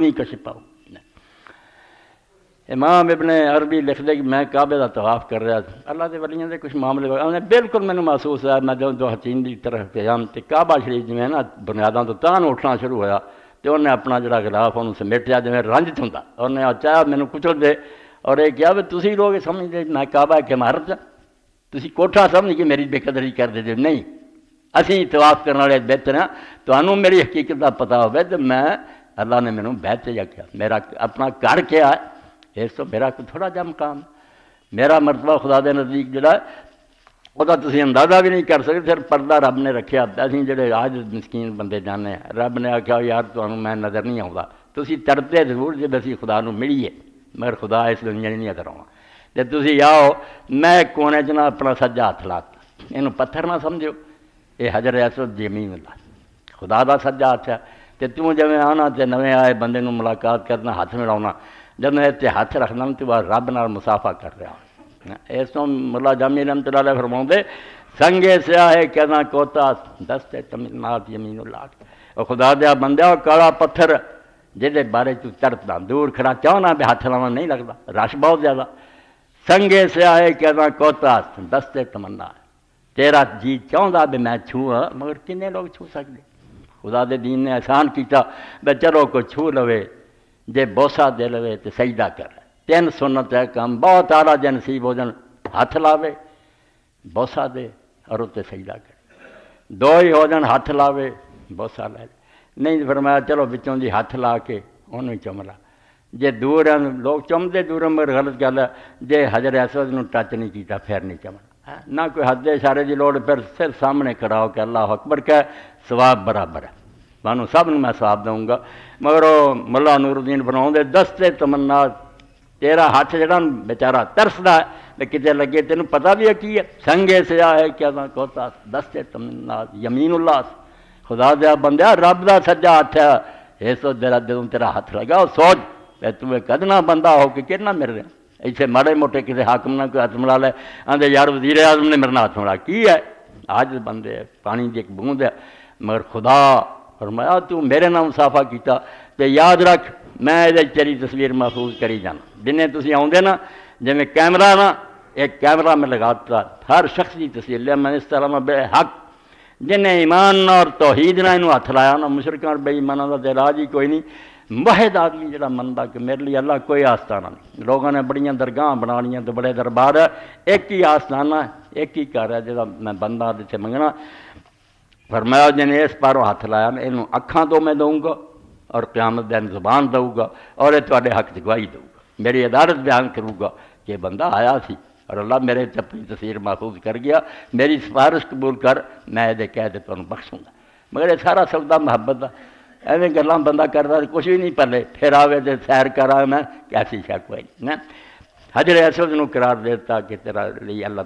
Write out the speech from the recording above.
نہیں کش پاؤ۔ امام ابن عربی لکھ دے کہ میں کعبے کا طواف کر رہا تھا، اللہ کے ولیاں دے کچھ معاملے انہیں بالکل مینوں محسوس ہے میں جو حسین کی طرف گیا تو کعبہ شریف جی نا بنیادوں تو تان اٹھنا شروع ہویا تو انہیں اپنا جڑا غلاف انہوں سمیٹیا جی رنج ہوندا، انہیں چاہا مینوں کچل دے اور یہ کیا بھی تسی لوگ سمجھتے میں کعبہ کی عمارت تسی کوٹھا سمجھ کے میری بے قدری کر دے نہیں، اسی طواف کرنے والے بہتر ہیں، تمہوں میری حقیقت کا پتہ ہوئے تو میں اللہ نے مینوں بیت جا کیا میرا اپنا گھر کیا ہے اس تو میرا تھوڑا جا مقام میرا مرتبہ خدا دے نزدیک جڑا وہ تسی اندازہ بھی نہیں کر سکتے، صرف پردہ رب نے رکھیا اسی جڑے آج مسکین بندے جانے ہیں رب نے آخیا یار تمہوں میں نظر نہیں آؤں تسی تڑپتے ضرور جب اسی خدا نو ملیے مگر خدا اس دنیا نہیں نظر آؤں جب تسی آؤ میں کونے چ نہ اپنا سجا ہاتھ لاتا یہ پتھر نہ سمجھو یہ حجر اسود زمین اللہ خدا دا سجا ہاتھ ہے تو توں جویں آنا تے نویں آئے بندے نو ملاقات کرنا ہاتھ ملاؤنا جب میں اتنے ہاتھ رکھنا تو بعد رب نال مسافہ کر رہا ہوں اس تو ملا جامی رحمت اللہ علیہ فرماؤں دے سنگے سیاہ کہنا کوتا دستے تمنات یمین اللہ اور خدا دیا بندہ اور کالا پتھر جہدے بارے تو تڑپنا دور کھڑا چاہنا بھی ہاتھ لانا نہیں لگتا رش بہت زیادہ سنگے سیاہ کہنا کوتا دستے تمنا تیرا جی چاہتا بھی میں چھواں مگر کنے لوگ چھو سکتے خدا دے دین نے احسان کیتا بے چلو کوئی چھو لوے جے بوسا دے لوے تو سجدہ کر تین سنت ہے کام بہت اعلیٰ جے نصیب ہو جان ہاتھ لاوے بوسا دے اور اتنے سجدہ کر دو ہی ہو جان ہاتھ لاوے بوسا لے نہیں فرمایا چلو بچوں جی ہاتھ لا کے انہوں چملا جے دور ہیں لوگ چمتے دور مگر غلط گل ہے جے حجر اسود نو ٹچ نہیں کیتا پھر نہیں چمنا نہ کوئی حد اشارے کی لوڑ پھر صرف سامنے کھڑا ہو کہ اللہ اکبر کہ ثواب برابر ہے مانو سب نے میں ثواب دوں گا مگر وہ ملا نور الدین بناؤں دے دستے تمنا تیرا ہاتھ جڑا بیچارہ ترسدا ہے کتے لگے تینوں پتہ بھی ہے کی ہے سنگے سیاہ ہے کیا کوتا دستے تمنا یمین اللہ خدا دیا بندہ رب دا سجا ہاتھ ہے اس تو جدوں تیرا ہاتھ لگا سوچ تمہیں کدنا بندہ ہو کے کتنا مل رہا ایسے ماڑے موٹے کسی حاکم نہ کوئی ہاتھ ملا لے آدھے یار وزیر اعظم نے میرے ہاتھ ملا کی ہے آج بندے پانی دی ایک بوند ہے مگر خدا فرمایا تو میرے نام مسافہ کیتا تے یاد رکھ میں یہ تیری تصویر محفوظ کری جانا جنہیں تسی آؤندے نا جی میں کیمرہ نا ایک کیمرہ میں لگاتا ہر شخص کی تصویر لیا میں اس طرح میں بے حق جنہیں ایمان اور توحید نہ انہوں ہاتھ لایا نا مشرکاں اور بے ایمانوں کا تو علاج ہی کوئی نہیں واحد آدمی جڑا منتا کہ میرے لیے اللہ کوئی آستانہ نہیں لوگوں نے بڑیاں درگاہ بنا لیاں تو بڑے دربار ہے ایک ہی آستانہ ایک ہی گھر ہے جہاں میں بندہ جتنے منگنا فرمایا جنہیں اس پاروں ہاتھ لایا نا انہوں اکھاں تو میں دوں گا اور قیامت دن زبان دوں گا اور یہ تواڈے حق گواہی دوں گا میری عدالت بیان کروں گا کہ بندہ آیا سی اور اللہ میرے اپنی تصویر محفوظ کر گیا میری سفارش قبول کر میں یہ کہہ دے تمہیں بخشوں گا مگر یہ سارا سودا محبت کا ایویں گلاں بندہ کرتا کچھ بھی نہیں پلے پھر آوے تو سیر کرا میں کیسی شک کوئی نہیں حجر اسود نو قرار دیتا کہ تیرا لیے اللہ